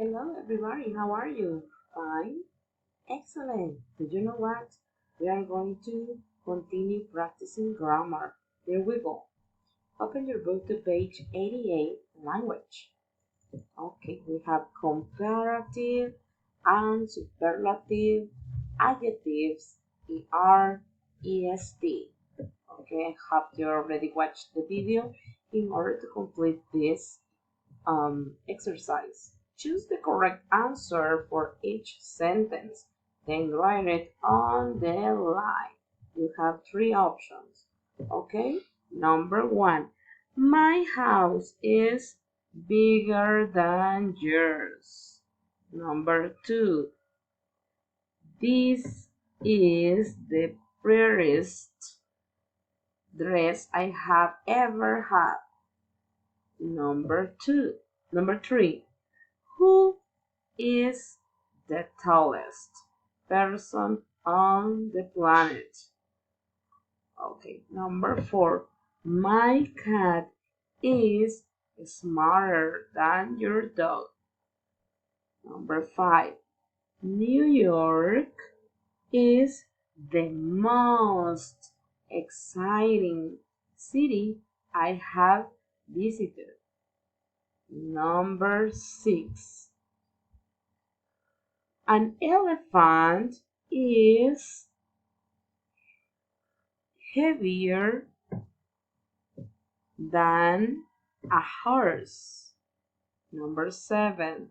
Hello, everybody. How are you? Fine? Excellent. Do you know what? We are going to continue practicing grammar. Here we go. Open your book to page 88, language. Okay, we have comparative and superlative adjectives, ER, EST. Okay, I hope you already watched the video in order to complete this exercise. Choose the correct answer for each sentence, then write it on the line. You have three options. Okay, number one, my house is bigger than yours. Number two, this is the prettiest dress I have ever had. Number three, who is the tallest person on the planet? Okay, number four, my cat is smarter than your dog. Number five, New York is the most exciting city I have visited. Number six, an elephant is heavier than a horse. Number seven,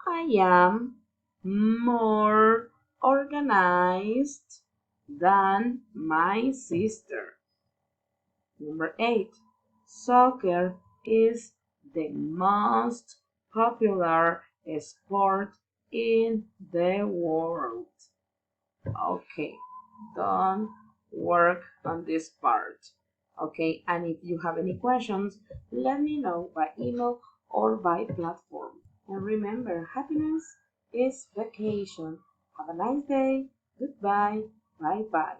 I am more organized than my sister. Number eight, soccer is the most popular sport in the world. Okay, don't work on this part. Okay, and if you have any questions, let me know by email or by platform. And remember, happiness is vacation. Have a nice day. Goodbye. Bye bye.